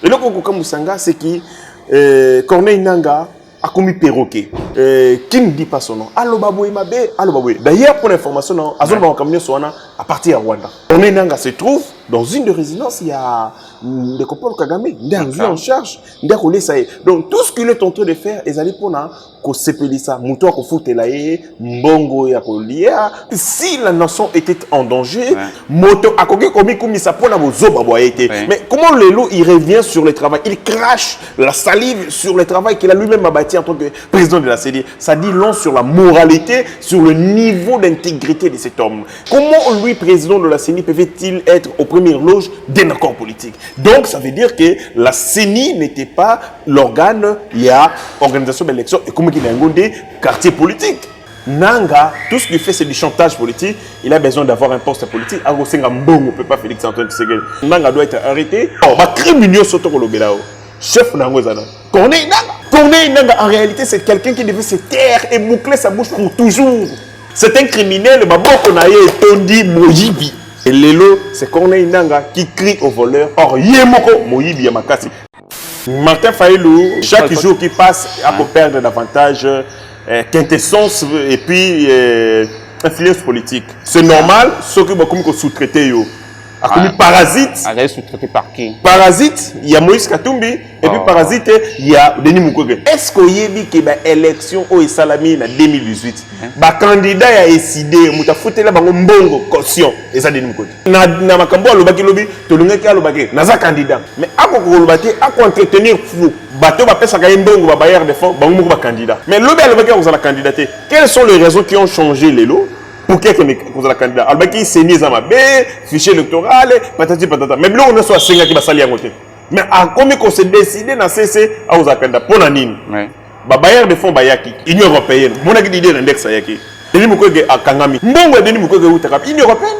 Et le Kokoka Moussanga, c'est qui Corneille Nanga a commis perroquet. Qui ne dit pas son nom? Allo Baboué Mabe, allo Baboué. D'ailleurs, pour l'information, à partir de Rwanda. Corneille Nanga se trouve dans une de résidences, il y a des Kopol Kagame, il est en charge, il est donc tout ce qu'il est en train de faire, ils allaient pour qu'on s'épélissa, mouton qu'on fout mbongo ya kolia. Si la nation était en danger, moto a commis comme ça pour mais comment le loup il revient sur le travail, il crache la salive sur le travail qu'il a lui-même bâti en tant que président de la CENI. Ça dit long sur la moralité, sur le niveau d'intégrité de cet homme. Comment lui, président de la CENI, peut-il être aux premières loges d'un accord politique? Donc ça veut dire que la CENI n'était pas l'organe, il y a organisation d'élection et comme il y a des quartiers politiques. Nanga, tout ce qu'il fait, c'est du chantage politique. Il a besoin d'avoir un poste politique. On ne peut pas Félix Antoine Tshisekedi. Nanga doit être arrêté. Oh, ma criminel soto kolobelao. Chef Nangozana. Corneille Nanga. Corneille Nanga, en réalité, c'est quelqu'un qui devait se taire et boucler sa bouche pour toujours. C'est un criminel. Maboko Naye Tondi Moyibi. Et Lelo, c'est Corneille Nanga qui crie au voleur. Or, Yemoko Moyibi Yamakasi. Martin Fayoulou, chaque jour qui passe, a pour perdre davantage quintessence et puis influence politique. C'est normal, ce que vous sous-traitez. Parasite. Sous-traité par qui? Parasite, il y a Moïse Katumbi, et puis Parasite, il y a Denis Mukwege. Est-ce qu'il y a dit que l'élection au Salami en 2018, le candidat a décidé, il a foutu là une bonne caution, et ça Denis Mukwege. Na makambo alobaki lobi, tolongaki alobaki, naza candidat. Mais ako kolobaki, ako entretenir fou. Bateau va pesa kaye ndongo ba bailleur de fonds, ba ngumu ba candidat. Mais lobi alobaki a candidaté. Quelles sont les raisons qui ont changé les lots? Pour qui est la candidat? Albaki c'est mis à ma baie, fichier électoral, patati patata. Mais là on est sur 5 qui va salir à côté. Mais à combien qu'on s'est décidé dans CC à aux candidat pour la nine. Ba bailleur de fonds bayaki, Union européenne. Mon a dit l'index ayaki. Denis Mukwege à Kangami. Mbongo Denis Mukwege ou Takap. Union européenne.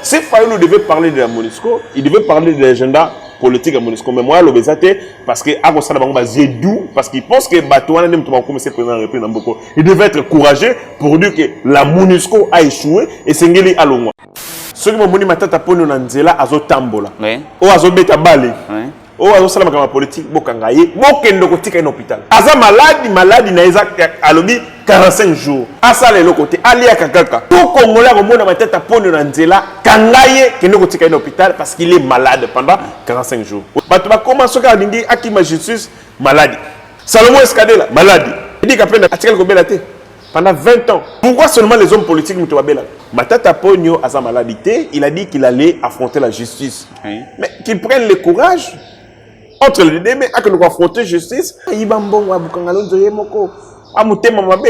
C'est Fayoulou devait parler de la MONUSCO, il devait parler de l'agenda politique à MONUSCO. Mais moi, l'obésité, parce que à Gossala Bango Zedou, parce qu'il pense que Batouana n'aime pas comme c'est président de la République Namboko. Il devait être courageux pour dire que la MONUSCO a échoué et c'est Ngeli Alongwa. Ce que mon matata pone nanzela azo tambola. O azo beta bale. O azo sala makama politique bokangaye, bokendo kotika un hôpital. Aza malade na eza alobi 45 jours. Asa le côté ali akakaka. Tout Congolais remona matata pone nanzela kangaye kendo kotika un hôpital parce qu'il est malade pendant 45 jours. Bato ba commencer ka ndingi akima justice maladie. Salomon Escadela maladie. Il dit qu'après atikal ko belate. Pendant 20 ans. Pourquoi seulement les hommes politiques Moutouabela? Matata Pogno a sa maladie, il a dit qu'il allait affronter la justice. Mais qu'il prenne le courage entre les deux, mais qu'il doit affronter la justice. Il va bon à Bukangalo Moko. À Moutema Mabe.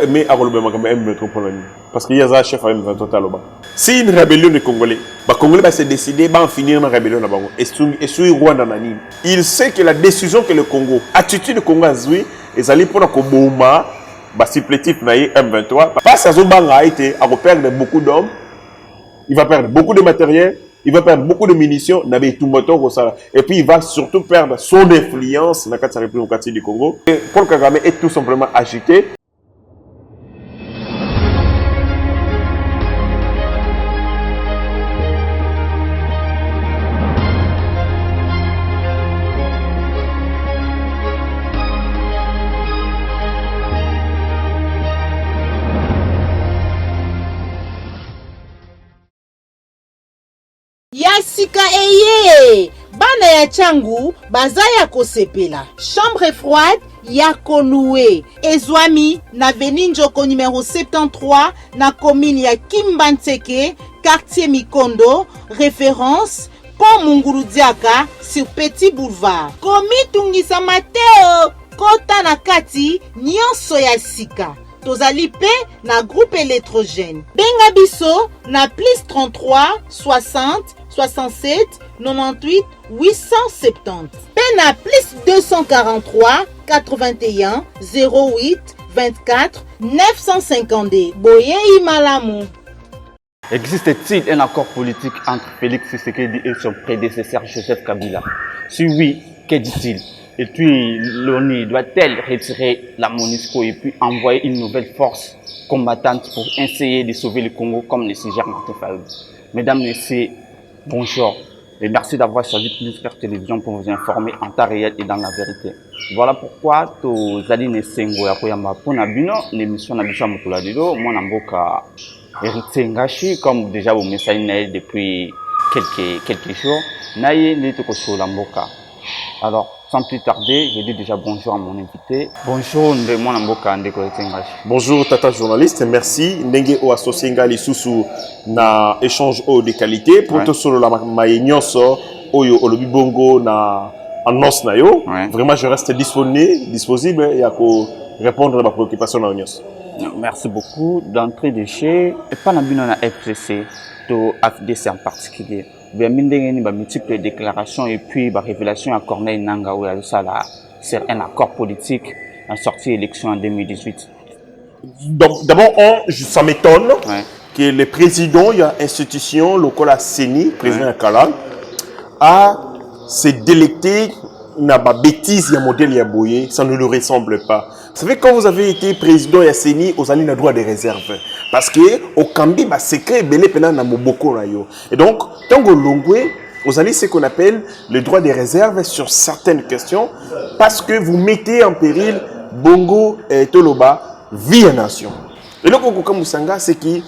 Mais à Rolbe Magamba M. Parce qu'il y a un chef à M23 Taloba. Si une rébellion des Congolais, les Congolais va se décider, va en finir une rébellion là-bas. Et sur Rwanda Nani. Il sait que la décision que le Congo, attitude du Congo a joué, ils allaient pour la Koboma. Supplétif naïe M23 parce à Zobanga a été à perdre beaucoup d'hommes, il va perdre beaucoup de matériel, il va perdre beaucoup de munitions, et puis il va surtout perdre son influence dans la République du Congo. Paul Kagame est tout simplement agité. Yasika eye bana ya changu bazaya kosepela chambre froide ya Koloué ezwami na avenue Njoko numéro 73 na commune ya Kimbantseke quartier Mikondo référence Pont Mungurudiaka sur Petit Boulevard komi tungisa Mateo kota na kati nyonso ya sika tozali pe na groupe électrogène benga biso na plus 33 60 67 98 870 pe na plus 243 81 08 24 952 boyei malamu. Existe-t-il un accord politique entre Félix Tshisekedi et son prédécesseur Joseph Kabila? Si oui, que dit-il? Et puis l'ONU doit-elle retirer la MONUSCO et puis envoyer une nouvelle force combattante pour essayer de sauver le Congo comme le suggère Martin Fayoulou? Mesdames, Messieurs, bonjour. Et merci d'avoir choisi Plus Clair Télévision pour vous informer en temps réel et dans la vérité. Voilà pourquoi tous Aline Sengo ya koyamba pona bino l'émission na biso mokula lelo moi na mboka Héritier Ngashi comme déjà vous messagez depuis quelques jours naye ni toko sur la mboka. Alors sans plus tarder, je dis déjà bonjour à mon invité. Bonjour de mon mboka ndeko Héritier Ngashi. Bonjour tata journaliste, merci ndenge o associé ngali susu na échange de qualité pour tout solo la mayenyoso oyo olobi bongo na en os na yo. Vraiment je reste disponible et à répondre à ma préoccupation na onyos. Merci beaucoup d'entrée de chez et pas na bino na FCC to AFDC en particulier. Bien mindenge ba multiples déclarations et puis ba révélation à Corneille Nangaa ou à ça là c'est un accord politique en sortie élection en 2018. Donc d'abord ça m'étonne que le président il y a institution locale à CENI, président Kala a se délecté na ba bêtise ya modèle ya boye, ça ne lui ressemble pas. Vous savez, quand vous avez été président ya CENI, vous avez le droit de réserve. Parce que au Kambi, bah, secret belé pena na moboko na yo. Et donc, tango longwe, vous avez ce qu'on appelle le droit de réserve sur certaines questions, parce que vous mettez en péril Bongo et Toloba, vie et nation. Et donc, au Musanga, c'est qui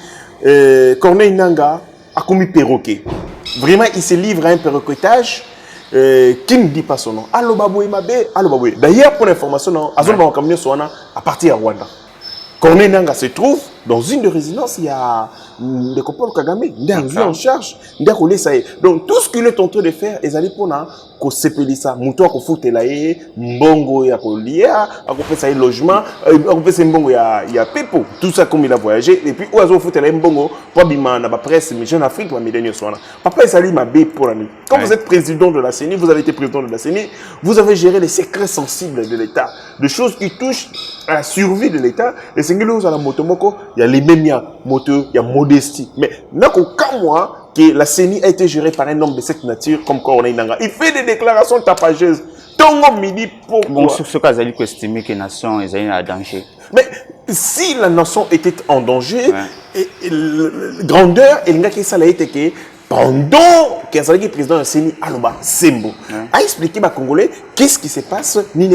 Corneille Nangaa a commis perroquet. Vraiment, il se livre à un perroquetage. Qui ne dit pas son nom? Allo Baboui Mabé, Allo Baboui. D'ailleurs, pour l'information, à partir de Rwanda. Corneille Nangaa se trouve dans une de résidences, il y a des Paul Kagame, il est en charge, il est donc tout ce qu'il est en train de faire, ils allaient pour qu'on s'épelle ça, mouton qu'on fout là, mbongo ya kolia, qu'on fait ça logement, qu'on fait ça mbongo ya pepo, tout ça comme il a voyagé et puis oiseau fout là mbongo pour bima na ba presse mais jeune Afrique ma millénaire soana. Papa il s'allie ma bé pour l'année. Quand vous êtes président de la CENI, vous avez été président de la CENI, vous avez géré les secrets sensibles de l'État, des choses qui touchent à la survie de l'État. Les singulos à la motomoko, il y a les mêmes moto, il y a modestie. Mais n'a qu'aucun mois que la CENI a été gérée par un homme de cette nature comme Corneille Nangaa. Il fait des déclarations tapageuses. Tongo midi pour bon, sur ce cas, vous allez estimer que la nation est en danger. Mais si la nation était en danger, grandeur, il n'y a que ça, que pendant que le président de la CENI, Aloba Sembo, a expliqué aux Congolais qu'est-ce qui se passe, ni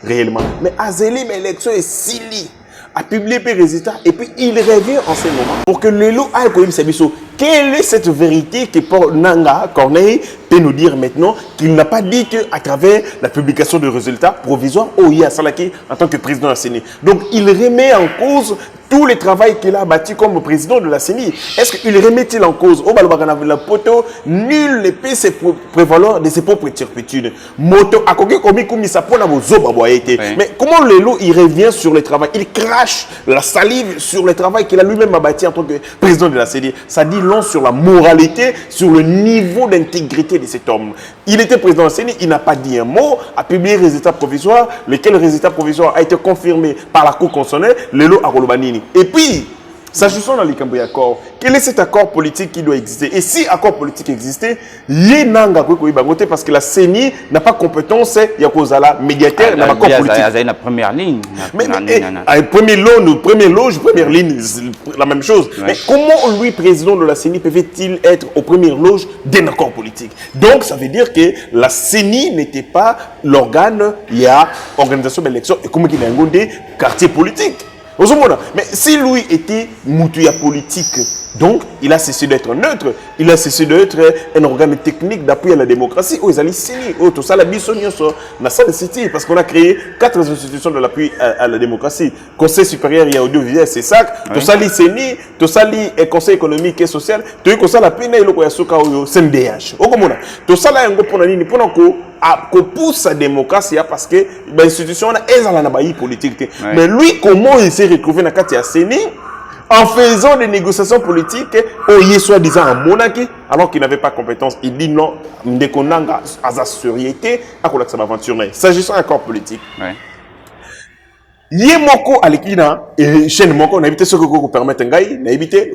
réellement. Mais Azeli, l'élection est Sili, a publié les résultats et puis il revient en ce moment pour que les lots aillent comme Sabiso. Quelle est cette vérité que Nangaa, Corneille, peut nous dire maintenant qu'il n'a pas dit qu'à travers la publication de résultats provisoires, Oya Salaki en tant que président de la CENI. Donc il remet en cause tout le travail qu'il a bâti comme président de la CENI. Est-ce qu'il remet-il en cause au la poto, nul ne peut se prévaloir de ses propres turpitudes. Moto a commis comme ça pour la mais comment le loup il revient sur le travail, il crache la salive sur le travail qu'il a lui-même bâti en tant que président de la CENI. Ça dit long sur la moralité, sur le niveau d'intégrité de cet homme. Il était président de la CENI, il n'a pas dit un mot, a publié résultat provisoire, lequel résultat provisoire a été confirmé par la Cour constitutionnelle, le lot à Rolobanini. Et puis, s'agissant dans les accord, quel est cet accord politique qui doit exister? Et si accord politique existait, Nangaa parce que la CENI n'a pas compétence, il y a cause à la médiateur, n'a pas accord politique. Il y a la première ligne. Première loge, première ligne, la même chose. Mais comment lui, président de la CENI, peut-il être aux premières loges d'un accord politique? Donc, ça veut dire que la CENI n'était pas l'organe, il y a organisation d'élection et comme il y a un quartier politique. Mais si lui était moutouya politique, donc il a cessé d'être neutre, il a cessé d'être un organe technique d'appui à la démocratie. Oh, ils allaient signer. Oh, tout ça, la bisonnion, na salle de city, parce qu'on a créé 4 institutions de l'appui à la démocratie. Conseil supérieur, il y a audiovisuel, c'est ça. Tout ça, les CENI, tout ça, les conseil économique et social. Tout ça, la peine, il y a le CNDH. Oh, comment tout ça, là, il y a un peu pour pousse la démocratie parce que l'institution est en la politique. Mais lui, comment il s'est retrouvé dans la CENI en faisant des négociations politiques au soi-disant en monarchie alors qu'il n'avait pas compétence? Il dit non, Ndeko Nangaa a sa sérieuxité à quoi ça va aventurer. S'agissant d'un accord politique. Yemoko Alekina et chaîne Moko n'a évité ce que vous permettez ngai n'a évité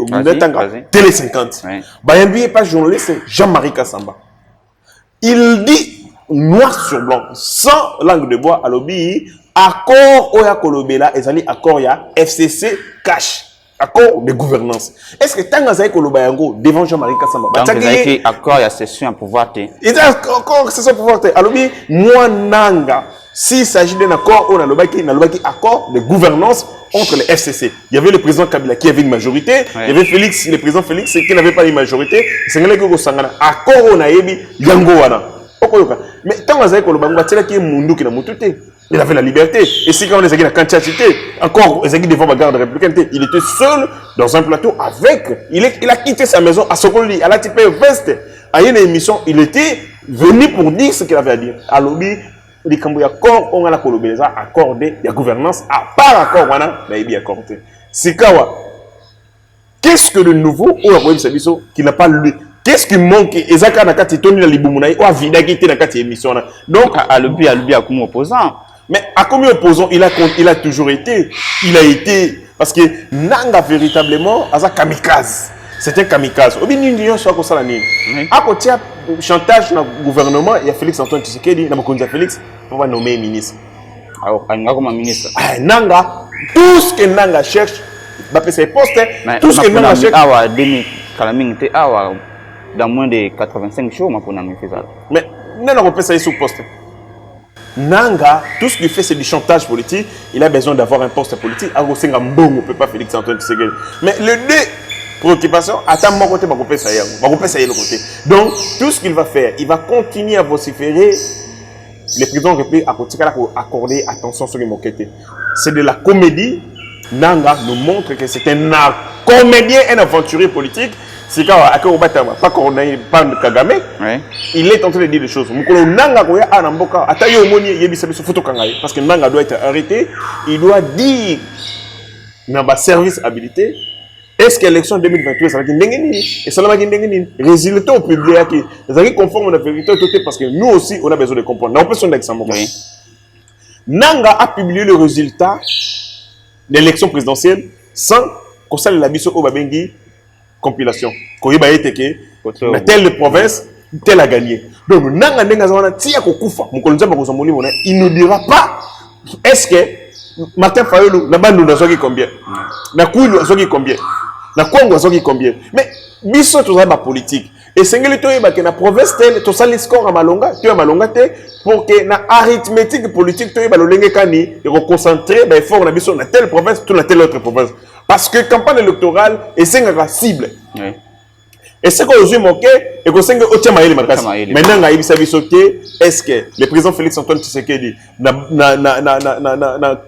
Télé 50. Bayambi est pas journaliste, Jean-Marie Kassamba. Il dit noir sur blanc, sans langue de bois à l'obéi, accord Oya Kolobela, et accord ya FCC cash. accord de gouvernance. Est-ce que tant que koloba yango devant Jean-Marie Kassamba donc vous avez accord il y a session à pouvoir te et encore session à pouvoir te alors bien moi nanga s'il s'agit d'un accord on a le accord de gouvernance entre les FCC. Il y avait le président Kabila qui avait une majorité, il y avait Félix, le président Félix qui n'avait pas une majorité. C'est un accord on a émis yango wana. Mais tant que koloba ngwa qui est mundu qui na mututé. Il avait la liberté. Et si quand on est la quantité, encore, devant la garde républicaine, il était seul dans un plateau avec. Il a quitté sa maison à Sokoli, à la type veste. À une émission, il était venu pour dire ce qu'il avait à dire. À l'objet, les Cambouis accord, on a la Colobéza accordé, il y a gouvernance, à part accord, on a accordé. C'est quoi? Qu'est-ce que de nouveau, on a qui n'a pas lu? Qu'est-ce qui manque? Ezaka na kati toni na libumunaï, ou a vidagité na kati émission. Donc, à l'objet, comme opposant. Mais à combien opposant il a toujours été. Il a été parce que Nanga véritablement a kamikaze. C'est un kamikaze. Au bien union soit comme ça la nini. À côté chantage dans le gouvernement, il y a Félix Antoine Tshisekedi, il y a Félix pour nommer ministre. Alors, comme ministre. Nanga, tout ce que Nanga cherche, va passer poste. Tout ce que Nanga cherche. Ah ouais, dans moins de 85 jours, on a fait ça. Mais Nanga on peut ça sous poste. Nanga, tout ce qu'il fait, c'est du chantage politique. Il a besoin d'avoir un poste politique. On ne peut pas Félix Antoine Tshisekedi. Mais les deux préoccupations, attends, mon côté, ça y est, le côté. Donc, tout ce qu'il va faire, il va continuer à vociférer. Les présidents républiques à accorder attention sur les moquettes. C'est de la comédie. Nanga nous montre que c'est un comédien, un aventurier politique. C'est quand pas Corneille, pas Kagame, il est en train de dire des choses. Nanga parce que Nanga doit être arrêté, il doit dire dans ma service habilité, est-ce que l'élection 2023 ça va et ça va résultat au public qui est conforme à la vérité parce que nous aussi on a besoin de comprendre. On peut son exemple. Nanga a publié le résultat de l'élection présidentielle sans qu'on sache la mission au Babengi compilation. Quand il y a telle province, telle a gagné. Donc, il ne dira pas est-ce que Martin Fayulu n'a pas nous combien, n'a combien, n'a combien. Mais biso tout ça ma politique. Et c'est que la province telle, tout ça les scores à Malonga, tu as Malonga pour que la arithmétique politique tu as Malonga kani et reconcentrer ben fort na biso na telle province, tout na telle autre province. Parce que campagne électorale est la cible. Et c'est qu'on a manqué et qu'on sait que Maïli Makassi. Maintenant, est-ce que le président Félix Antoine Tshisekedi na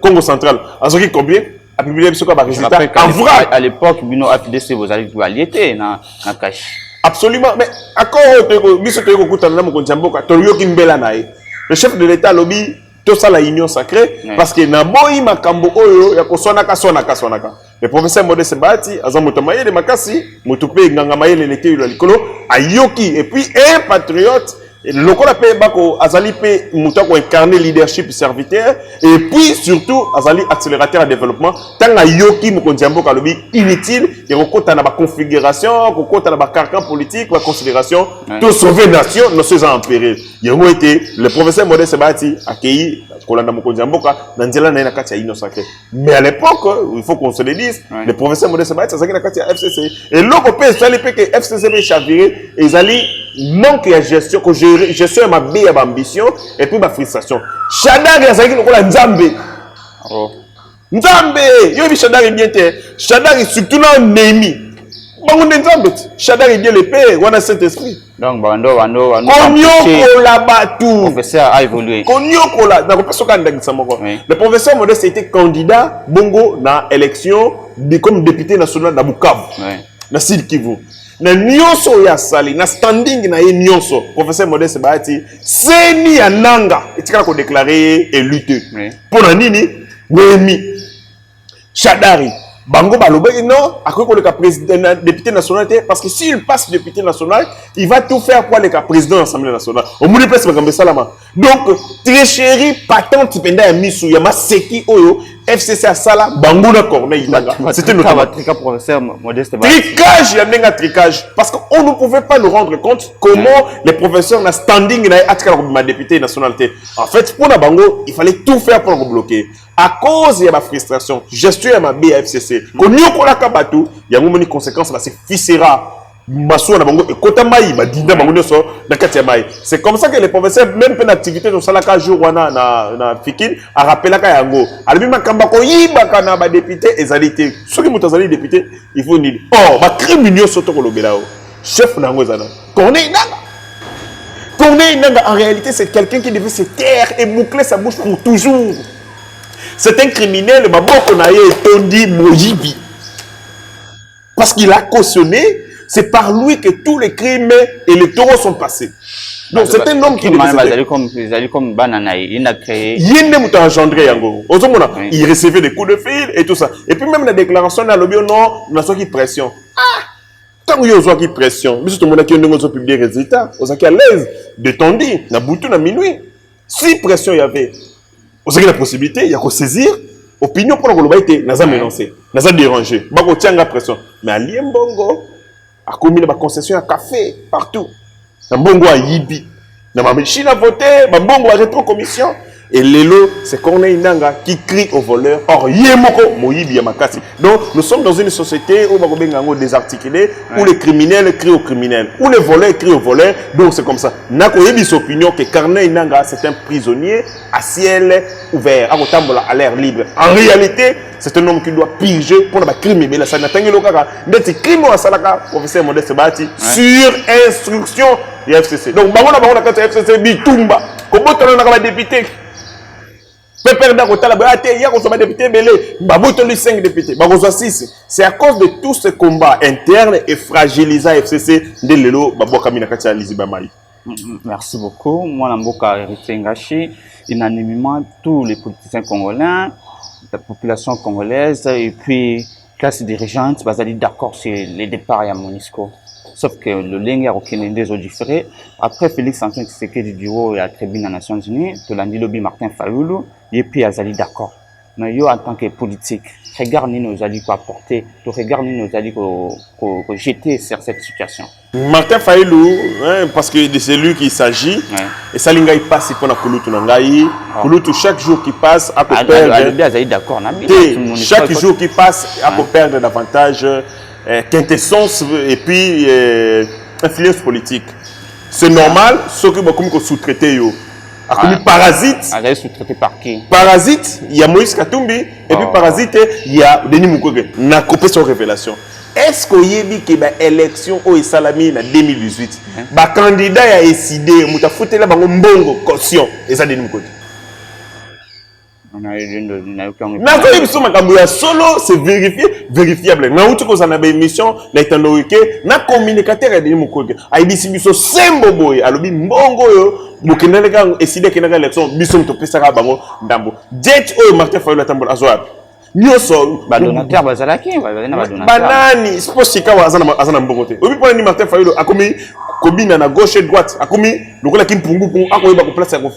Congo central a sorti combien? A publié ce qu'on a résultat en vrai. À l'époque, Bino APDC, vous allez allier na cash. Absolument. Mais encore, le chef de l'État lobby tout ça la union sacrée parce que na boyi makambo oyo ya kosonaka. Le professeur Modeste Mbati azamoto mayele makasi motupe nganga mayele lete yo likolo ayoki et puis un patriote le qu'on appelle bako azali pe muta ko incarner leadership serviteur et puis surtout azali accélérateur à développement tant ayoki mokonzi mboka lobi inutile et kokota na ba configuration kokota na ba carcan politique ba considération tout sauver nation nos ces en péril yango été le professeur Modeste Mbati accueilli kolanda mokonzi mboka na nzela na kati ya union sacrée. Mais à l'époque il faut qu'on se le dise le professeur Modeste Mbati azaki na kati ya FCC et loko pe sali pe que FCC be chaviré ezali manque de gestion que gestion ma belle ambition et puis ma frustration. Shadari azaki lokola nzambe. Nzambe yo bi Shadari bien te. Shadari surtout na Némi. Bango nzambe. Shadari bien le père wana Saint-Esprit. Donc bando. Konyoko la batu. Professeur a évolué. Konyoko la na ko ka ndangisa moko. Le professeur Modeste était candidat bongo na élection comme député national na Bukavu. Na Sud Kivu. Na nyonso ya sali na standing na ye nyonso professeur Modeste Bahati seni ya nanga etikala ko déclarer élu pour na nini Wemi Shadari bango balobe non akoki ko le président député national parce que s'il passe député national il va tout faire pour le président de l'Assemblée nationale au monde place makambe salama donc tricherie patente penda ya misu ya maseki oyo FCC à Sala, Bangouna Corneille Nanga. C'était notamment. Professeur Modeste Tricage, il y a un tricage. Parce qu'on ne pouvait pas nous rendre compte comment les professeurs n'ont standing ma députée nationalité. En fait, pour la Bango, il fallait tout faire pour le bloquer. À cause de la frustration, gestion de ma BFCC, quand nous avons la kabatou, il y a une conséquence, c'est viscéral. C'est comme ça que les professeurs, même pour l'activité de Salaka jour na Fikin, a rappelé la Yango. Alors, même quand on y a député, et ceux qui sont députés, il faut dire, oh, ma criminel surtout le Belao. Chef Nangozana. Corneille Nanga, en réalité, c'est quelqu'un qui devait se taire et boucler sa bouche pour toujours. C'est un criminel, Maboko Naye Tondi Mojibi. Parce qu'il a cautionné. C'est par lui que tous les crimes électoraux sont passés. Donc c'est un homme qui comme Bananaï, il a créé. Il a engendré Yango. Il recevait des coups de fil et tout ça. Et puis même la déclaration dans le bio, non, on a soit pression. Tant qu'il y a soit pression, mais tout le monde qui a publié des résultats, on a à l'aise, détendu, na boutou na minuit. Si pression il y avait, on a la possibilité, il y a qu'à saisir. Opinion pour le globalité, n'a pas menacé, n'a pas dérangé. Bako tient la pression. Mais à Liembongo, a commis des concessions à café partout. Mbongo a Yibi. Na machine à voter, Mbongo a rétro-commission. Et l'élo, c'est Corneille Nanga qui crie aux voleurs. Or, Yemoko, Moyibi Yamakasi. Donc, nous sommes dans une société où Bagobengango désarticulé, où les criminels crient aux criminels, où les voleurs crient aux voleurs. Donc, c'est comme ça. Nako Yebi opinion que Corneille Nanga, c'est un prisonnier à ciel ouvert, à l'air libre. En réalité, c'est un homme qui doit piger pour le crime. Mais là, ça n'a pas été crime à Salaka, professeur Modeste Bati, sur instruction du FCC. Donc, Bango na FCC Bitumba. Comment tu as député? C'est à cause de tout ce combat interne et fragilisant FCC de l'élo. Merci beaucoup. Moi, Namboka Héritier Ngachi, unanimement tous les politiciens congolais, la population congolaise et puis classe dirigeante, ils sont d'accord sur les départs à Monisco. Sauf que le ligne a aucun des autres différés. Après Félix Antoine Tshisekedi du haut et à tribune des Nations Unies, de l'Andilobi Martin Fayoulou, et puis Azali d'accord. Mais yo en tant que politique, regarde nos alliés pour apporter, regarde nos alliés pour jeter sur cette situation. Martin Fayoulou, hein, parce que c'est lui qu'il s'agit, et ça il passe pour la Kouloutou Nangaï. Kouloutou chaque jour qui passe, à perdre. D'accord, chaque jour qui passe, à perdre davantage. Quintessence et puis influence politique. C'est normal, ce que vous sous-traité. Parasite. Sous-traité par qui? Parasite, il y a Moïse Katumbi, et puis parasite, il y a Denis Mukwege. On a coupé son révélation. Est-ce qu'il y a dit que l'élection au Salami en 2018, le candidat a décidé, il a foutu là un bongo caution, et ça Denis Mukwege. Solo, c'est vérifiable. Na uti ko sana émission na itandowike na communicateur de Mukwege. Aibisi biso sembo boy alobi mbongo yo bukendele ka eside kenaka élection biso mtopesaka bango ndambo. Jet o Martin Fayoulou tambola azwa. Nyoso badonateur bazalaki banani sposika azana mbongo te. Obi pona ni Martin Fayoulou akomi kobina na gauche et droite akomi lokola kimpungu pour akoyeba ko place ko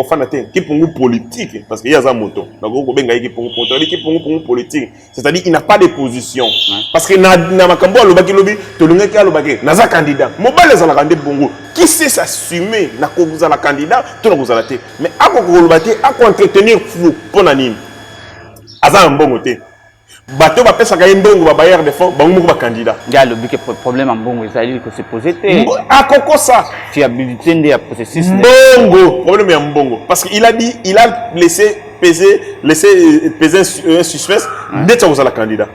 fana te kimpungu politique parce qu'il y a za moto na ko benga kimpungu politique, c'est-à-dire il n'a pas de position parce que na makambo alobaki lobi tolungaki alobaki naza candidat mobile za la candidat bongo qui sait s'assumer na ko za la candidat to na ko za la te mais akoko kolobaki ako entretenir flou pona nini aza mbongo te. Bateau va pesa kaye mbongo ba bailleur de fonds bango ba candidat. Ya le but problème en mbongo ezali ko se poser te. A koko ça. Fiabilité de processus. Mbongo, problème ya mbongo parce qu'il a dit il a laissé peser un suspense d'être aux la candidat.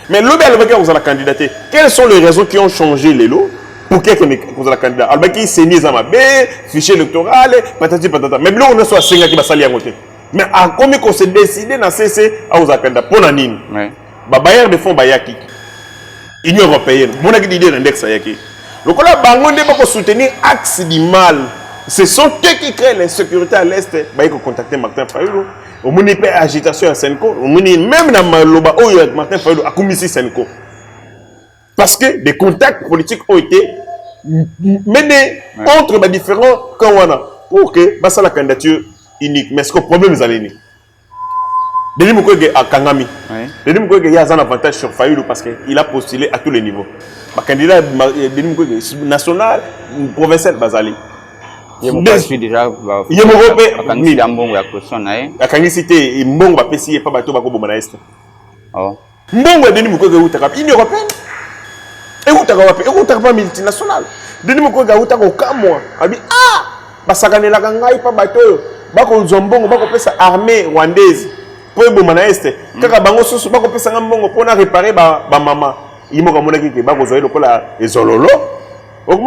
Mais le bel avec aux la candidaté. Quelles sont les raisons qui ont changé les lots pour quelqu'un aux la candidat? Alors qui s'est mis à ma fichier électoral patati patata. Mais là on est sur 5 qui va salir à côté. Mais à combien qu'on s'est décidé dans CC à aux candidat pour la nine. Bailleur de fonds bayaki. Union européenne. Mon idée l'index ayaki. Donc là, bango ne pas soutenir axe du mal. Ce sont eux qui créent l'insécurité à l'est. Bah il faut contacter Martin Fayoulou. Au moins il peut agitation à Senko. Au moins même dans Maloba où Martin Fayoulou a commis Senko. Parce que des contacts politiques ont été menés entre les différents camps pour que bah ça la candidature unique. Mais est-ce que le problème est allé? Denis Mukwege a Kangami. Oui. Denis Mukwege il a un avantage sur Fayulu parce qu'il a postulé à tous les niveaux. Le candidat Denis Mukwege national, provincial, Bazali. Je suis déjà. Il y a un Mbongo à question. La candidité Mbongo va payer pas bateau bako bomana est. Oh. Mbongo Denis Mukwege utaka Union européenne. Et utaka pas multinational. Denis Mukwege utaka Okamwa. Abi basakane la kangai pa bateau. Bako Zombongo bako pesa armée rwandaise. Pour bomana est. Kaka bango soso bako pesa Mbongo pour na réparer ba mama. Il m'a dit que bako zoé lokola ezololo. Donc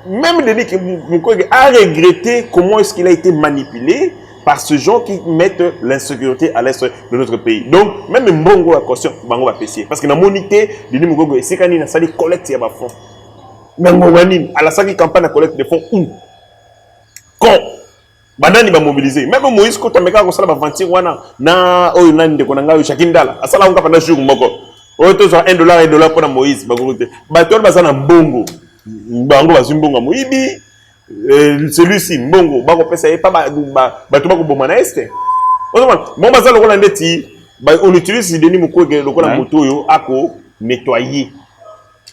même Denis Mukwege a regretté comment est-ce qu'il a été manipulé par ce gens qui mettent l'insécurité à l'est de notre pays. Donc, même Mbongo a caution, Bango va payer. Parce que dans la monité, Denis Mukwege, c'est quand il a sali collecte de fonds. Mais Mwanine, à la sali campagne de collecte de fonds, où? Quand? Banani va mobiliser. Même Moïse, quand on a fait ça, aventure, na oh nani de konanga Shakindala. Asala on kapanda jour moko. Oh to $1 $1 pour Moïse, bagouté. Batol bazana Mbongo. Bango bazimbongo moyibi celui-ci Mbongo bako pesa pas bato bako bomana este. Bon baza lokola ndeti on utilise Denis Mukwege lokola moto yo ako nettoyer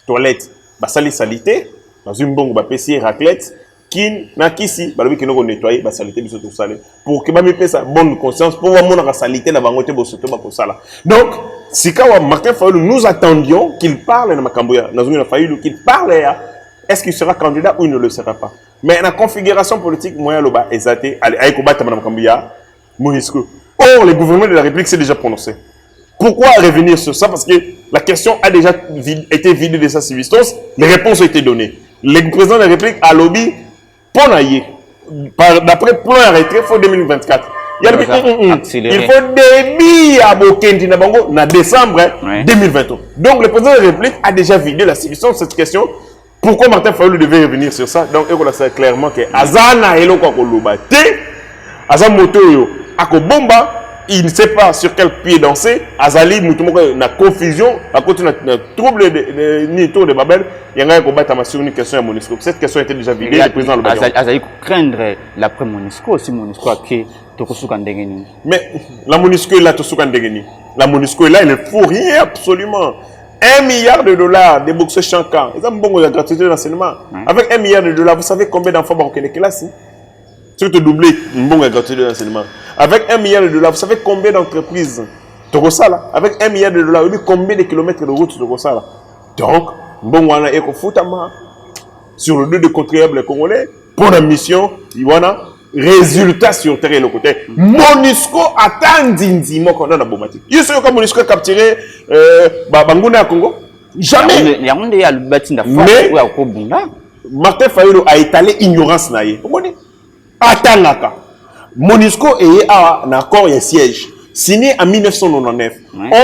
toilette basali salité bazimbongo ba pesi raclette kin na kisi balobi kinoko nettoyer ba salité biso to salé pour que ba me pesa bonne conscience pour voir mona salité na bango te bosoto ba ko sala. Donc sikawa Martin Fayulu nous attendions qu'il parle na makamboya na zungi na Fayulu qu'il parle ya. Est-ce qu'il sera candidat ou il ne le sera pas? Mais la configuration politique, moyen loba exaté, avec combattre Mme Kambouya, Monisco. Or, le gouvernement de la République s'est déjà prononcé. Pourquoi revenir sur ça? Parce que la question a déjà été vidée de sa substance. Les réponses ont été données. Le président de la République a lobby pour naïe. D'après plan arrêté, il faut 2024. Il faut débit à Bokendi Nabango en décembre 2021. Donc, le président de la République a déjà vidé la substance de cette question. Pourquoi Martin Fayulu devait revenir sur ça? Donc, il sait clairement que Azana et l'autre Azan Moto Ako Bomba, il ne sait pas sur quel pied danser. Azali, na confusion, à côté de trouble ni tour de Babel, il y a un combat sur une question à Monisco. Cette question a été déjà vidée. Le président le Azali craindre l'après Monisco, si Monisco a créé Tokosuka Ndengeni. Mais la Monisco est là, Tokosuka Ndengeni. La Monisco est là, il ne faut rien absolument. $1 milliard de boxeurs chancans. Ils ont beaucoup de gratuité d'enseignement. Avec $1 milliard, vous savez combien d'enfants vont les classes? Si vous doublez une bonne gratuité d'enseignement. Avec $1 milliard, vous savez combien d'entreprises Tokosala? Avec $1 milliard, vous savez combien de kilomètres de route Tokosala? Donc, bon, on a écofutama sur le dos des contribuables congolais pour la mission, il y a résultat sur terrain le côté. Monisco attend d'indiment qu'on a dans Bomati. Il y a que Monisco a capturé Banguna à Congo. Jamais. Mais Martin Fayulu a étalé ignorance naïe. Attends, Monisco est un accord et un siège signé en 1999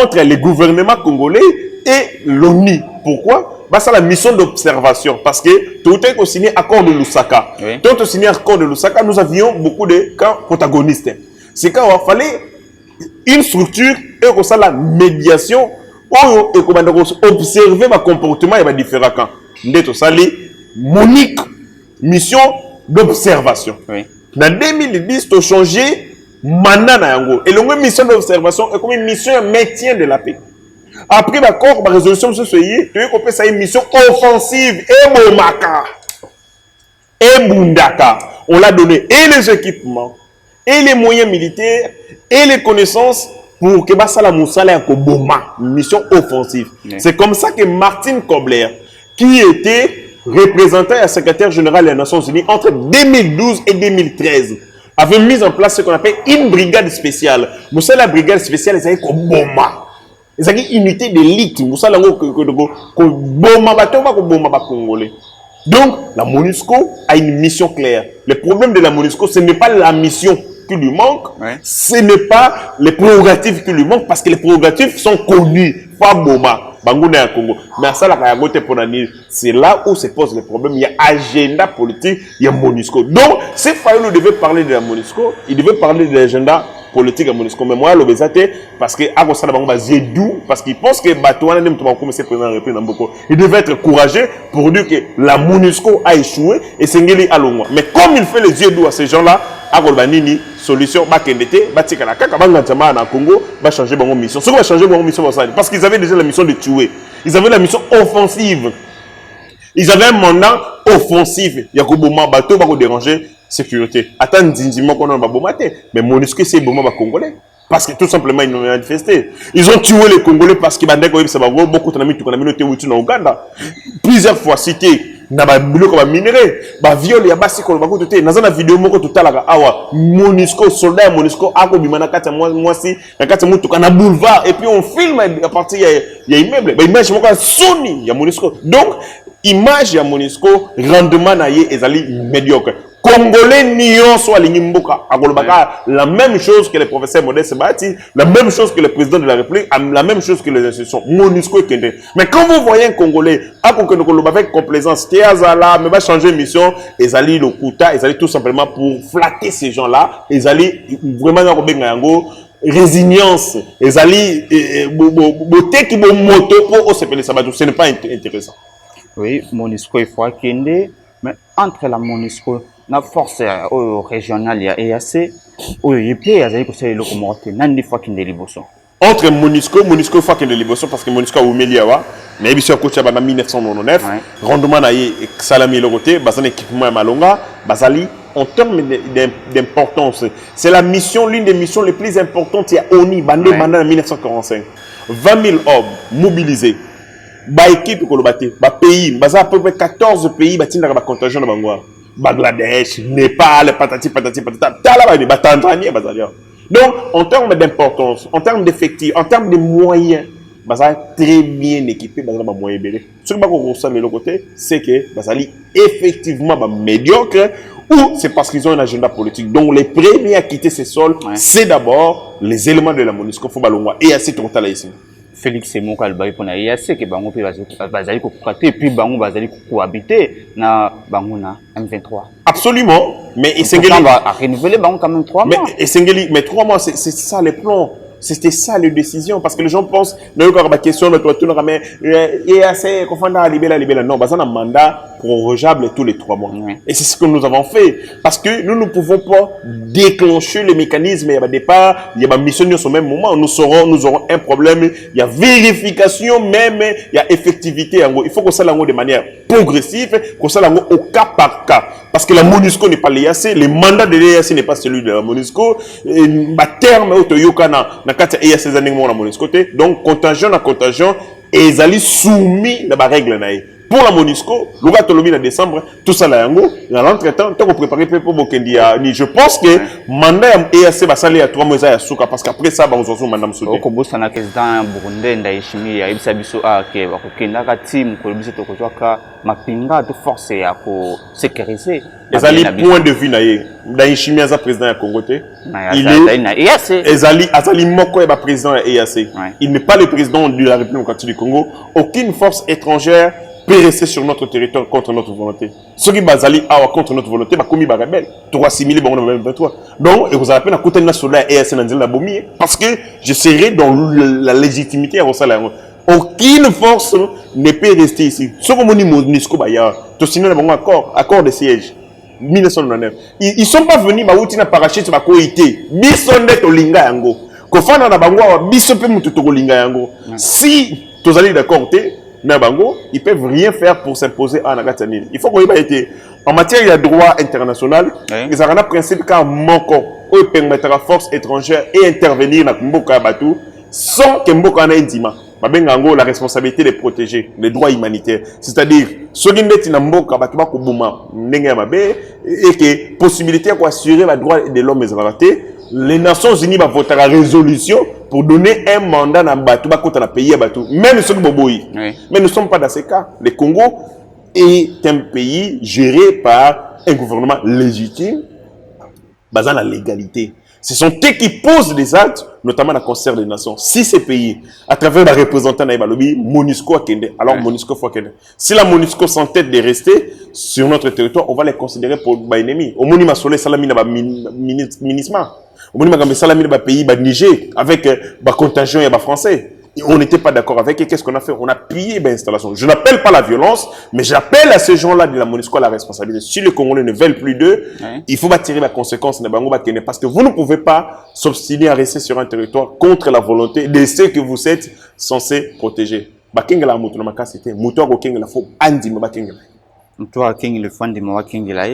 entre les gouvernements congolais et l'ONU. Pourquoi? C'est la mission d'observation parce que tout est signé accord de Lusaka. Quand on signé accord de Lusaka, nous avions beaucoup de camps protagonistes. C'est quand il fallait une structure et comme ça la médiation et observer le comportement et les différents camps. Nous sali monique mission d'observation. En 2010, tu as changé mandat na yango. Et la mission d'observation est comme une mission de maintien de la paix. Après l'accord, la résolution de ce pays, tu as fait une mission offensive et Bomaka et Bundaka. On l'a donné et les équipements, et les moyens militaires, et les connaissances pour que Bassala Moussala ait une mission offensive. C'est comme ça que Martin Kobler, qui était représentant et secrétaire général des Nations Unies entre 2012 et 2013, avait mis en place ce qu'on appelle une brigade spéciale. Moussala brigade spéciale, c'est comme Boma. C'est une unité d'élite. Donc, la MONUSCO a une mission claire. Le problème de la MONUSCO, ce n'est pas la mission qui lui manque, ce n'est pas les prérogatives qui lui manquent, parce que les prérogatives sont connues. Pas Boma, Bangouna et Congo. Mais ça, c'est là où se pose le problème. Il y a agenda politique, il y a MONUSCO. Donc, si Fayulu devait parler de la MONUSCO, il devait parler de l'agenda politique à MONUSCO. Mais moi, l'obésité, parce que à cause de ça, parce qu'ils pensent que Batouana n'aime pas commencer président de la République. Il devait être courageux pour dire que la MONUSCO a échoué et Sengeli a l'ongwa. Mais comme il fait les yeux doux à ces gens-là, à Golbanini, solution, Bakendete, Batikalaka, Kabangantama en Congo, va changer mon mission. Ce qui va changer mon mission, parce qu'ils avaient déjà la mission de tuer. Ils avaient la mission offensive. Ils avaient un mandat offensif. Il y a un bateau qui va déranger sécurité. Attends, Ndindimo qu'on a bombarder. Mais MONUSCO, c'est bon, Congolais. Parce que tout simplement, ils n'ont manifesté. Ils ont tué les Congolais parce qu'ils ont beaucoup de communautés en Ouganda. Plusieurs fois cité. Na ba biloko ba minerai ba viol ya basi ko ba ko te na zana vidéo moko totalaka awa MONUSCO soldat MONUSCO ako bimana kati mwasi na kati mutuka na boulevard et puis on filme à partir ya immeuble ba image moko soni ya MONUSCO. Donc image ya MONUSCO rendement na ye ezali médiocre. Congolais nion soit l'Ingimboka, la même chose que le professeur Modeste Bati, la même chose que le président de la République, la même chose que les institutions. MONUSCO et Kende. Mais quand vous voyez un Congolais, avec complaisance, Théazala, mais va changer de mission, ils allaient le Kouta, ils allaient tout simplement pour flatter ces gens-là, ils allaient vraiment résilience, ils allaient beauté qui vont moto pour s'appeler Sabatou. Ce n'est pas intéressant. Oui, MONUSCO il faut Kende, mais entre la MONUSCO la force régionale ya EAC oyo yepé azali ko sala eloko moko te nandi fois kinde liboso entre MONUSCO fois kinde liboso parce que MONUSCO a umeli awa na biso ko tcha bana 1999 rendement na ye salami le côté bazana équipement ya malonga bazali en termes d'importance c'est la mission l'une des missions les plus importantes ya ONU bandé mandat en 1945 20 000 hommes mobilisés ba équipe ko lobate ba pays baza à peu près 14 pays batinda ba contingent na bangwa Bangladesh, Népal, patati, Tanzanie, donc, en termes d'importance, en termes d'effectifs, en termes de moyens, Bazali très bien équipé, Bazali moyen belé. Ce que vous ressentez de l'autre côté, c'est que Bazali effectivement médiocre ou c'est parce qu'ils ont un agenda politique. Donc, les premiers à quitter ces sols, c'est d'abord les éléments de la MONUSCO Fobalongwa et assez total ici. Félix Semoka albayi pona EAC que bango pe bazali ko prater puis bango bazali ko habiter na bango na M23. Absolument, mais Esengeli va renouveler bango quand même 3 mois. Mais Esengeli, mais 3 mois c'est ça les plans. C'était ça les décisions parce que les gens pensent non encore ma question de toi tout le ramène EAC confondant libéla non bazana mandat prorogeable tous les 3 mois. Et c'est ce que nous avons fait parce que nous ne pouvons pas déclencher le mécanisme il y a départ, il y a ma mission au même moment, nous aurons un problème, il y a vérification même, il y a effectivité en gros. Il faut qu'on s'aille en gros de manière progressive, qu'on s'aille en gros au cas par cas parce que la MONUSCO n'est pas l'EAC, le mandat de l'EAC n'est pas celui de la MONUSCO, ma terme autoyokana donc contingent à contingent et ils allaient soumis à la règle pour la MONUSCO le gars tolobi en décembre tout ça là yango dans l'entretemps tant qu'on préparer pour Bokendia je pense que mandat EAC va saler à 3 mois à Souka parce qu'après ça on se mandat soutien ko bossa na président burundais Ndayishimiye ya ibisa biso ke ba ko kenda ka team ko biso to ko ka mapinga de force ya ko sécuriser ezali point de vue na ye Ndayishimiye za président ya Congo te il est ezali moko ya président ya EAC il n'est pas le président de la République démocratique du Congo aucune force étrangère peut rester sur notre territoire contre notre volonté. Ceux qui basali contre notre volonté, bah commis bah rebelle. 3 6000 bon 23. Donc et vous avez à côté national et SNL la bomi parce que je serai dans la légitimité à ça là. Aucune force ne peut rester ici. Ce que mon MONUSCO bah ya to signer un accord de siège 1999. Ils sont pas venus bah outina parachute ba koité. Bisonde to linga yango. Ko fana na bangwa biso pe mutu to linga yango. Si tous allez d'accord té Nabango, ils peuvent rien faire pour s'imposer à Nagatani. Il faut qu'on y été en matière de droit international, ils ont un principe qu'un manquant où permettra force étrangère et intervenir dans Mboka Batou sans que Mboka ait intima. Mabengango la responsabilité de protéger les droits humanitaires. C'est-à-dire, ceux qui sont dans Mboka Batou Bakoubuma, Nenga Mabe, et que possibilité d'assurer les droits de l'homme et raté, les Nations Unies vont voter la résolution pour donner un mandat à Batou, à pays à Batou, même ceux qui Boboï. Mais nous ne sommes pas dans ce cas. Le Congo est un pays géré par un gouvernement légitime basant la légalité. Ce sont eux qui posent des actes, notamment dans le concert des nations. Si ces pays, à travers les représentants de Balobi, MONUSCO a kende, alors MONUSCO faut kende. Si la MONUSCO s'entête de rester sur notre territoire, on va les considérer pour des ennemis. Au Monima Solé Salami n'a minisma. Au Monima Salami n'a pays Niger avec des contingents et des Français. On n'était pas d'accord avec. Et qu'est-ce qu'on a fait? On a pillé l'installation. Je n'appelle pas la violence, mais j'appelle à ces gens-là de la MONUSCO à la responsabilité. Si les Congolais ne veulent plus d'eux, il faut tirer la conséquence de Bango Bakene. Parce que vous ne pouvez pas s'obstiner à rester sur un territoire contre la volonté de ceux que vous êtes censés protéger. Bakengela Moutouna Makasite, Moutoua Kengela Fo, Andi Mabakengela. Moutoua Kengela Fo, Andi Mabakengela,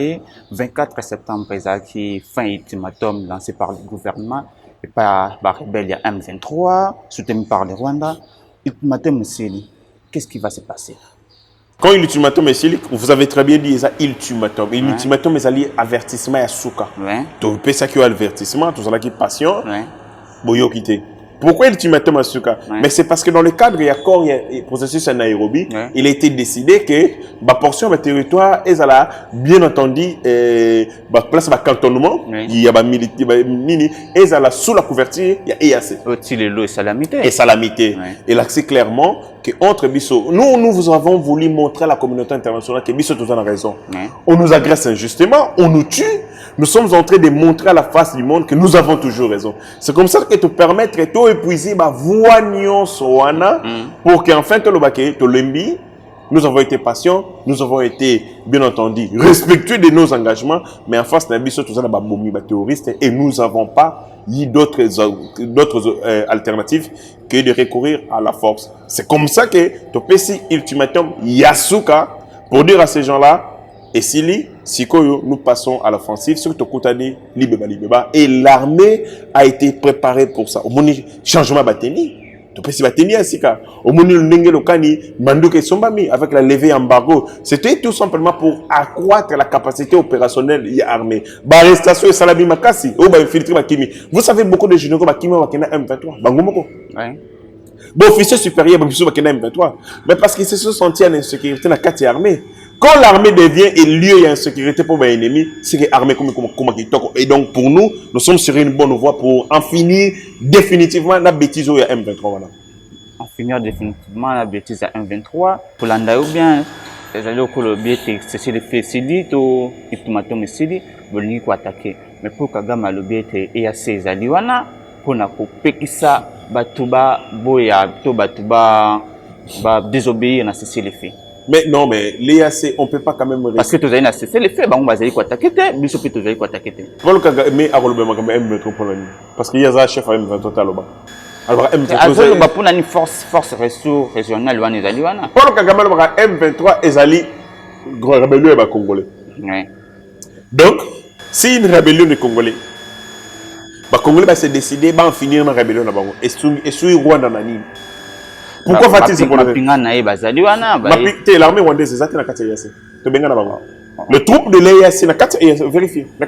24 septembre, qui fin ultimatum lancé par le gouvernement. Et par la rébellion M23, soutenu par le Rwanda. Ultimatum, qu'est-ce qui va se passer? Quand l'ultimatum est vous avez très bien dit ça, ultimatum. L'ultimatum est allié avertissement à Souka. Tu peux ça qui est avertissement, tu as qui patient, boyo quitter. Pourquoi l'ultimatum à Souka? Mais c'est parce que dans le cadre de l'accord et processus à Nairobi, il a été décidé que la portion de territoire est bien entendu place de cantonnement, il y a nini est sous la couverture, il y a EAC. Et salamité. Et salamité. Et là c'est clairement que entre Bisso, nous vous avons voulu montrer à la communauté internationale que Bisso tout a raison. On nous agresse injustement, on nous tue. Nous sommes en train de montrer à la face du monde que nous avons toujours raison. C'est comme ça que te permettre de épuiser ma voix pour qu'enfin nous avons été patients, nous avons été bien entendu respectueux de nos engagements, mais en face de tout ça terroristes et nous n'avons pas eu d'autres alternatives que de recourir à la force. C'est comme ça que tu peux ultimatum Yasuka pour dire à ces gens-là, et si nous passons à l'offensive, surtout Koutani, Libeba, et l'armée a été préparée pour ça. Au moment changement bateni, tu peux si bateni ainsi qu'à au moment où Nengelokani, Mandouke Sombami, avec la levée embargo, c'était tout simplement pour accroître la capacité opérationnelle de l'armée. Arrestation et Salami Makasi, ou infiltrer Bakimi. Vous savez beaucoup de généraux Bakimi Bakena M23, Bangomoko. Bon, officier supérieur Bakena M23, mais parce qu'ils se sont sentis en insécurité dans la carte armée. Quand l'armée devient un lieu d'insécurité pour les ennemis, c'est que l'armée comme et donc pour nous, nous sommes sur une bonne voie pour en finir définitivement la bêtise au M23. Voilà. En finir définitivement la bêtise à M23. Pour l'anda ou bien, les alliés au le biais c'est le fait Sidi, ou ultimatum Sidi, vous n'avez pas attaquer. Mais pour Kagame le biais et à ces alliés, pour n'a pas ça, Batuba, Boya, Batuba, désobéir à cesser les faits. Mais non, mais l'EAC, on ne peut pas quand même... Parce que tu as cessé les faits, on va aller attaquer, mais je peux te dire quoi attaquer. Paul Kagame a relevé M23 pour l'année. Parce qu'il y a un chef à M23 là-bas. Alors M23... pour une force ressource régionale, Paul Kagame a M23 et Zali, rébellion et Congolais. Donc, si une rébellion de Congolais, les Congolais va se décider de finir une rébellion là-bas. Et sur Rwanda, pourquoi va-t-il se prononcer? L'armée rwandaise, c'est ça qui est dans le troupe de l'EAC, vérifiez. On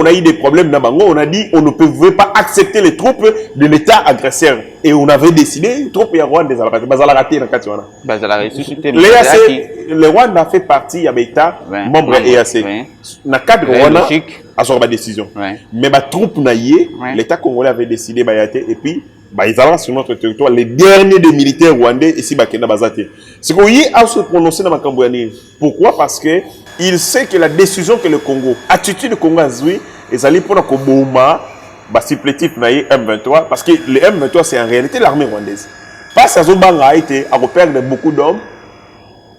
a eu des problèmes. On a dit qu'on ne pouvait pas accepter les troupes de l'État agresseur. Et on avait décidé, les troupes rwandaises, le Rwanda fait partie de l'État, membre de l'EAC. Dans le cadre de Rwanda, à la décision. Mais les troupes, l'État congolais avait décidé, et puis, ils allaient sur notre territoire, les derniers des militaires rwandais ici, Bakena Bazate. C'est qu'on y a se prononcer dans ma Cambouani. Pourquoi? Parce que il sait que la décision que le Congo, attitude du Congo a joué, ils allaient pour le Koboma, supplétif M23, parce que le M23 c'est en réalité l'armée rwandaise. Parce que Zobanga a été à perdre beaucoup d'hommes,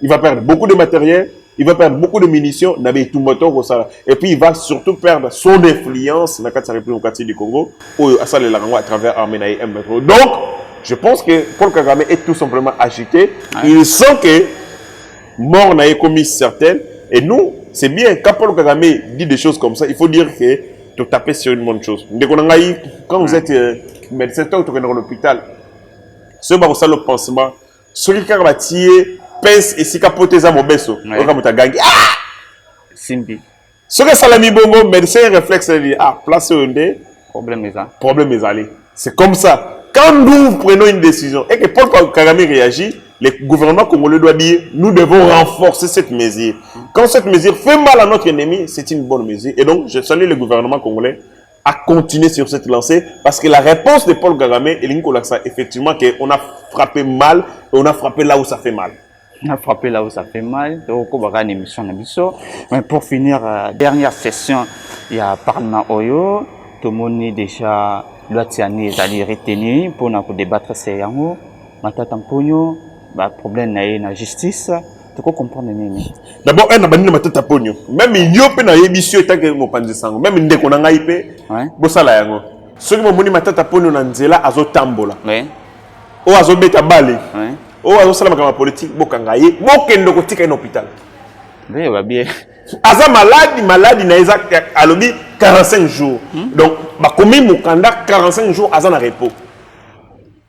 il va perdre beaucoup de matériel, il va perdre beaucoup de munitions, et puis il va surtout perdre son influence dans la République du Congo, à travers l'armée M23. Donc, je pense que Paul Kagame est tout simplement agité. Il sent que mort n'a commis certaines. Et nous, c'est bien, quand Paul Kagame dit des choses comme ça, il faut dire que tu tapes sur une bonne chose. Quand vous êtes médecin, quand vous êtes dans l'hôpital, ce qui est le pansement, celui qui va tirer, pince et si capote ça mon besso Simbi ce que Salami Bongo médecin réflexe dit place problème est allé c'est comme ça quand nous prenons une décision et que Paul Kagame réagit le gouvernement congolais doit dire nous devons renforcer cette mesure. Quand cette mesure fait mal à notre ennemi, c'est une bonne mesure. Et donc, je salue le gouvernement congolais à continuer sur cette lancée parce que la réponse de Paul Kagame et Linko Laksa, effectivement, qu'on a frappé mal et on a frappé là où ça fait mal. On a frappé là où ça fait mal. Mais pour finir, dernière session, il y a Parlement Oyo. Tout le monde est déjà d'aller retenir pour nous débattre ces yango. Matata Pogno, problème na la justice. Tu peux comprendre nini? D'abord, un abandonné Matata Pogno. Même il y a pas d'émission tant que mon panzi sango. Même une déconnant aïpé. Bossala yango. Ceux qui m'ont dit Matata Pogno nanzela azo tambola. O azo beta balé. O azo sala makama politique bokangaye. Bokendo kotika un hôpital. Oui, va bien. Aza malade na eza alobi 45 jours. Donc, bakomi mukanda 45 jours aza na repos.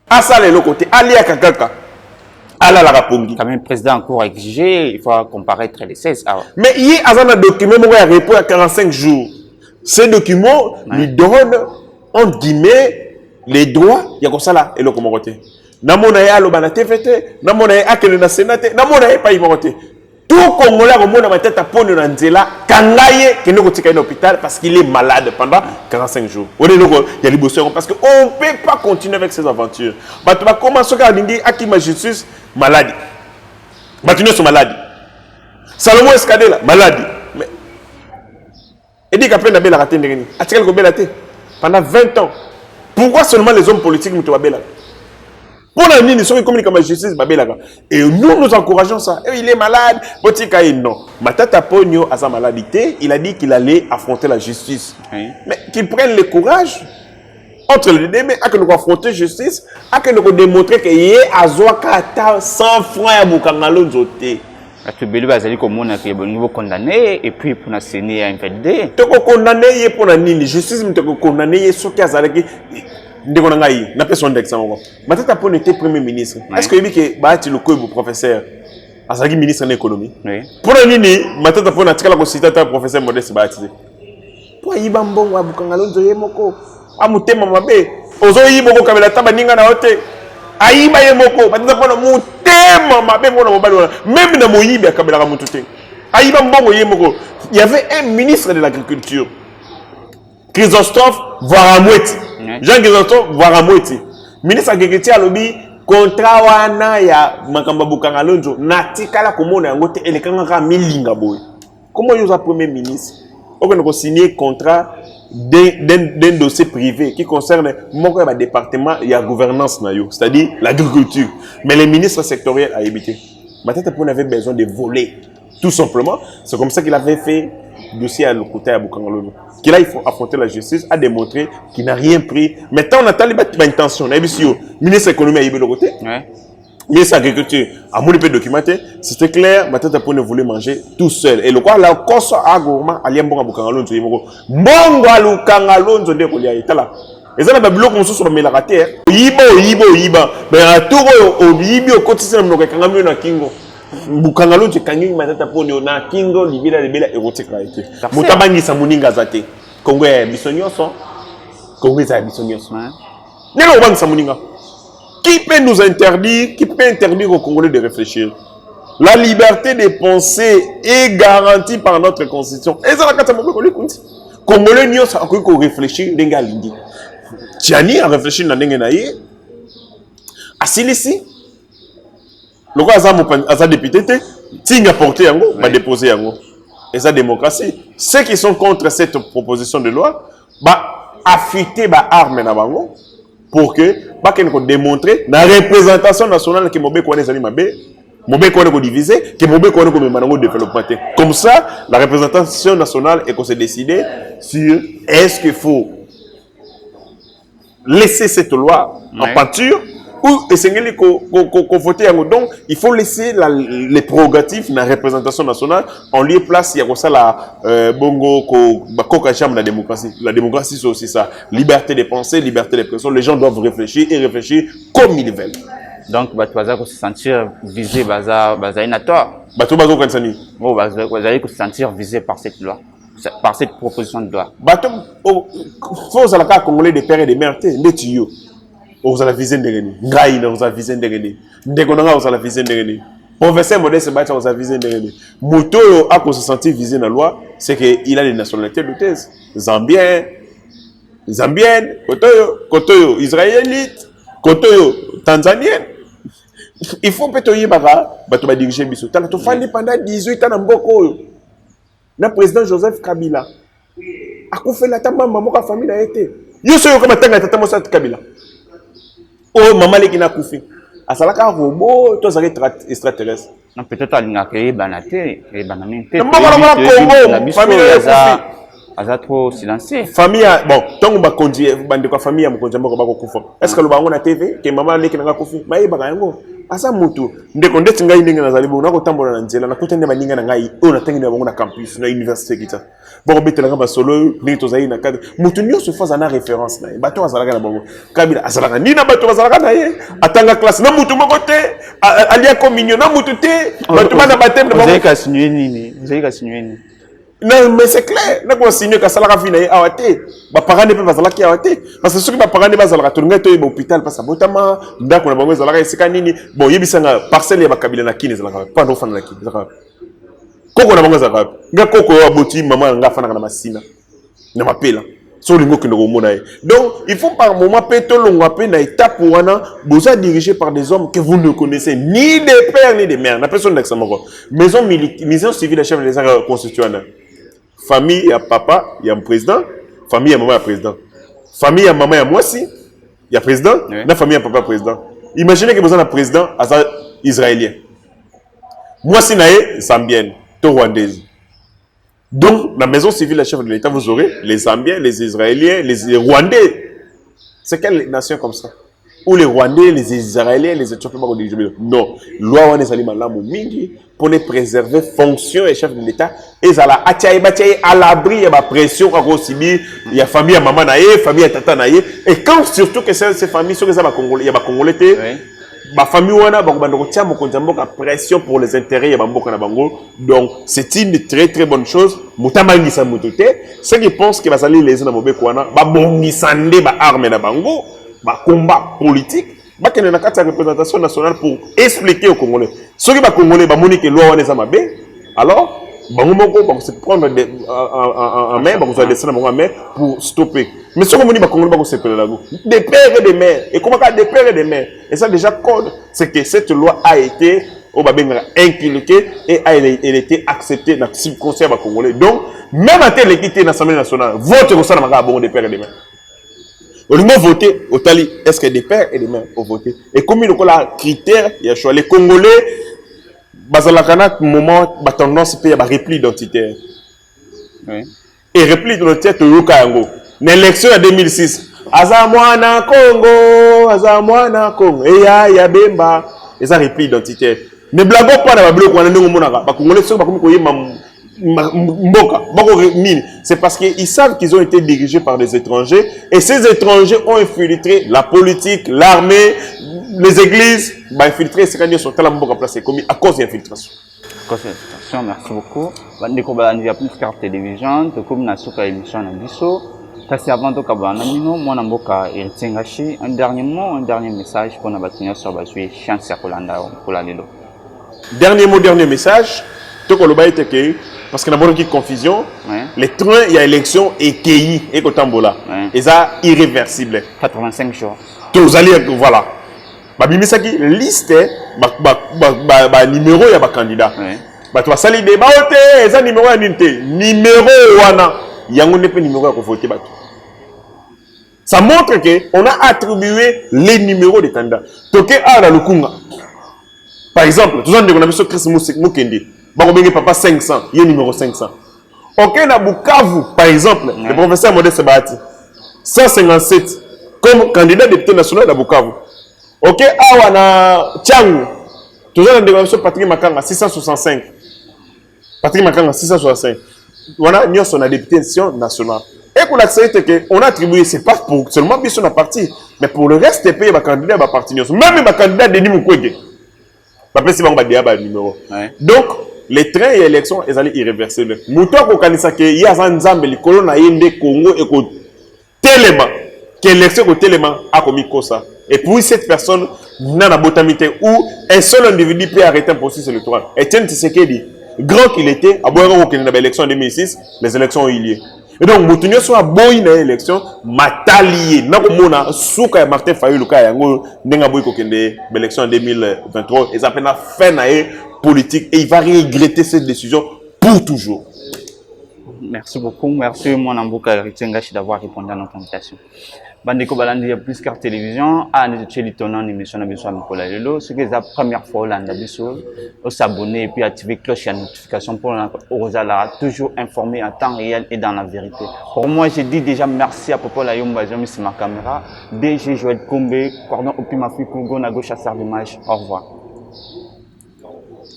Asa le côté ali ya kakaka. Ala la rapongi. Quand même, le président encore exigé, il faut comparaître les 16 heures. Mais il y a un document qui a repos à 45 jours. Ce document lui donne, entre guillemets, les droits. Il y a comme ça là, et le comoroté. Namona ya lo bana TVT, namona ya akele na sénate, namona ya pa imoroté. Tout Congolais au monde a tête à pone dans Nzela, kangaye qui ne peut pas l'hôpital parce qu'il est malade pendant 45 jours. Il y a les bosseurs parce qu'on ne peut pas continuer avec ces aventures. Tu vas commencer à dire à qui ma justice maladie. Tu sont malades. Salomon Escadela maladie. Mais et dit qu'après la belle raté ndengeni. A-t-il que belle pendant 20 ans. Pourquoi seulement les hommes politiques nous belle? Pour la ligne, ils sont communiqués comme la justice, et nous encourageons ça. Et il est malade, non. Matata Pogno a sa maladie, il a dit qu'il allait affronter la justice. Mais qu'il prenne le courage entre les deux, mais à que nous affronter la justice, à que nous démontrer qu'il y a 100 francs à Bukangalo Nzote. Tu peux condamné et puis pour la CENI à invalider. Tu peux condamner pour la ligne, justice, tu peux condamner ce qui a zalaki. Ndeko nangai na personne d'exemple. Matata Pogno était premier ministre. Est-ce que il dit que Bahati Lukwebo professeur azaki ministre de l'économie? Oui. Pour la nini Matata Pogno atikala ko citata professeur Modeste Bahati. Pour yiba mbongo abukangalo nzoye moko. Amutema mabe. Ozo yibo ko kabela taba ninga na hote. Ayiba ye moko. Matata Pogno mutema mabe mona mobali wana. Même na moyibi akabela ka mutute. Ayiba mbongo ye moko. Il y avait un ministre de l'agriculture. Christophe Varamweti. Jean-Christophe Varamweti. Ministre de l'agriculture a lobby contrat wana ya makamba Bukangalonzo natikala komona yango te elekanga milinga boy. Comment vous a premier ministre? On a signé contrat d'un dossier privé qui concerne mon département et la gouvernance, c'est-à-dire l'agriculture. Mais les ministres sectoriels a évité. Matata Pogno avait besoin de voler. Tout simplement, c'est comme ça qu'il avait fait dossier à l'côté à Bukangalonzo. Qu'il a, il faut affronter la justice, a démontré qu'il n'a rien pris. Maintenant, on attend les intentions. Le ministre de l'économie a eu le côté. Ministre de l'agriculture a mon peu documenté. C'était clair, Matata Pogno voulait manger tout seul. Et le quoi, la course à gourmand, à Liambonga Bukangalonzo, Bongo à Bukangalonzo, de Kolia, et là. Et ça, le bloc, on se met la raté. Yiba. Mais à tout, au Yibi, au quotidien, on a un na Kingo. Bukangalo tu kangi Matata Pogno na Kingo libela érotique la été. Mutabangi sa muninga zate. Congo est bisonyoso. Congo est bisonyoso. Nelo bang sa muninga. Qui peut nous interdire, qui peut interdire aux Congolais de réfléchir? La liberté de penser est garantie par notre constitution. Et ça la kata mobile kunti. Congolais nyo sa ko réfléchir denga lindi. Tiani a réfléchi na denga na ye. Asilisi le roi a député, il a porté yango, va déposer yango. Et sa démocratie. Ceux qui sont contre cette proposition de loi, affûter ba arme na bango pour que nous démontrer la représentation nationale que Mobé Kouane Zali Mabé, Mobé Kouane ko diviser, que Mobé Kouane ko manango développement. Comme ça, la représentation nationale est qu'on s'est décidé sur est-ce qu'il faut laisser cette loi en pâture ou essayer qu'on vote. Donc, il faut laisser les prérogatives de la représentation nationale en lieu place. Il y a ça la bongo de la démocratie. La démocratie, c'est aussi ça. Liberté de penser, liberté d'expression. Les gens doivent réfléchir et réfléchir comme ils veulent. Donc, tu vas se sentir visé par cette loi, par cette proposition de loi. Il faut que les Congolais des pères et des mères, Vous avez visé ndengeni. Ngai na vous avez visé ndengeni. Ndekonanga vous avez visé ndengeni. Professeur Modeste Bacha vous avez visé ndengeni. Moto a qu'on se sentir visé dans la loi, c'est qu'il a les nationalités de thèse. Zambien, Zambienne, Kotoyo, Israélite, Kotoyo, Tanzanienne. Il faut peut-être y avoir diriger biso. Tu as fallu pendant 18 ans dans Mboko. Le président Joseph Kabila a fait la tamba maman ka famille a été. Yo so yo comme tanga tata Moussa Kabila. Oh maman les qui n'a koufi. A sala ka robot, toi ça extraterrestre. Non peut-être à l'ingake banaté et banamité. Non Congo, famille a trop silencieux. Famille bon, tant on va conduire bande quoi famille am konja mboko bako kufa. Est-ce que le bango na TV que maman les qui n'a koufi? Mai baka yango. Asa mutu ndeko ndeti ngai ndenge na zalibu na kotambola na nzela na kutende baninga na ngai o na tengi na bango na campus na université kita boko betela ba solo ni tozai na cadre mutu nyo se faza na référence na bato azalaka na bango Kabila azalaka ni na bato azalaka na ye atanga classe na mutu moko te alia communion na mutu te bato bana batem na bango ka signer nini non mais c'est clair na ko signer ka salaka fina ye awate ba parents ne peuvent azalaki awate parce que ceux qui ba parents ne bazalaka to ngai to ba hôpital parce que botama ndako na bango azalaka esika nini bon yebisanga parcelle ya ba Kabila na kini azalaka pas no fana na kini azalaka koko na bango azalaka nga koko yo aboti maman nga fana na masina na mapela so lingo ki ndoko mona ye donc il faut par moment peto longo pe na étape wana boza dirigé par des hommes que vous ne connaissez ni des pères ni des mères na personne d'examen maison militaire maison civile chef des arts constitutionnels. Famille, il y a papa, il y a un président. Famille, il y a maman, il y a président. Famille, il y a maman, il y a moi aussi. Il y a président. Oui. La famille, il y a papa, président. Imaginez que vous avez un président israélien. Moi, si naé, zambienne, to rwandaise. Donc, la maison civile, la chef de l'État, vous aurez les Zambiens, les Israéliens, les Rwandais. C'est quelle nation comme ça? Ou les Rwandais, les Israéliens, les Éthiopiens, non. Loi on est allé malamu mingi pour les préserver fonction et chef de l'État. Et ça la à l'abri il y a ma pression quand aussi il y a famille à maman naïe, famille à tata naïe. Et quand surtout que ces familles sont les Congolais, il y a ma Congolais ma famille wana bako tia mokonjambo ka pression pour les intérêts ya bamboka na bango. Donc c'est une très très bonne chose. Mutamangisa mutote, ceux qui pensent que bazali les na mobeko wana ba bongisande ba arme na bango. Combat politique, bah qu'il y a une représentation nationale pour expliquer aux Congolais. Ceux qui sont Congolais, bah monique loi on est amabé. Alors, bah on va se prendre en main, bah on va descendre en main pour stopper. Mais ceux qui sont Congolais, bah on se pèle là des pères et des mères. Et comment ça des pères et des mères? Et ça déjà code, c'est que cette loi a été au Babengara inculquée et elle a été acceptée dans le subconscient Congolais. Donc, même à telle équité dans l'Assemblée nationale, vote au sein de des pères et des mères. Au niveau voté, au Tali, est-ce que des pères et des mères ont voté? Et comme il y a un critère, il y a choix. Les Congolais, bazalakana moment, ba tendance à un repli identitaire. Oui. Et repli identitaire, tu as eu l'élection en 2006. Azamwana Congo, Azamwana Congo. Et ya bemba. Et ça repli identitaire. Ne blaguons pas dans la bloc, on a un monara. Les Congolais sont comme c'est parce qu'ils savent qu'ils ont été dirigés par des étrangers et ces étrangers ont infiltré la politique, l'armée, les églises. Infiltré, c'est quand ils sont tellement placés à cause de l'infiltration. Merci beaucoup. Il y a plus de cartes télévision, comme nous avons une émission en biso. Avant de un dernier mot, un dernier message pour nous bâtir sur la chance pour la Lilo. Dernier mot, dernier message. Parce que d'abord, il y a une confusion. Ouais. Les trains, il y a élection et KI et Kotambola. Ouais. Et ça, irréversible. 85 jours. Tous allez, voilà. Bimisaki, liste, numéro, il y a un candidat. Tu vas salir des baotes, et ça, numéro, numéro, il y a un numéro à voter. Ça montre qu'on a attribué les numéros des candidats. Toké a la Lukunga. Par exemple, tout le monde a vu ce Chris Mukende. Papa 500, il y a numéro 500. Ok, na Bukavu, par exemple, le professeur Modeste Bahati, 157 comme candidat député national à Bukavu. Ok, awa na Tchangu, toujours dans le Patrick Makanga, 665. Patrick Makanga, 665. Voilà, nous sommes a député national. Et pour l'accepter qu'on a attribué, ce n'est pas pour seulement sur la partie, mais pour le reste des pays, les candidats à parti. Même les candidats de Nimukwege. Donc, les trains et élections, ils allaient irréversibles. Mouton ko kanisa ke ya zanzambe likolo na yende Congo et ko telema que l'élection ko telema a commis kosa Et puis cette personne n'a pas botamité ou un seul individu peut arrêter un processus électoral. Etienne Tshisekedi, grand qu'il était, à boire au l'élection en 2006, les élections ont eu lieu. Et donc, Moutounio soit boy dans l'élection, matalié. N'a pas mona souka Martin Fayulu ka yango n'enga boy kokende l'élection en 2023. Et ça peine la fin politique et il va regretter cette décision pour toujours. Merci beaucoup. Merci, mon Ambouka Ritsengachi, d'avoir répondu à notre invitation. Bandeko Balandi, plus car télévision, à nous étonnant émission de Nicolas Lelo. C'est la première fois Hollande au s'abonner et puis activer cloche et notification pour Rosala, toujours informé en temps réel et dans la vérité. Pour moi, j'ai dit déjà merci à Popola Yomba, j'ai mis ma caméra. DG Joël Kombe, cordon Opima Fikugo, Nago Chasseur d'image. Au revoir.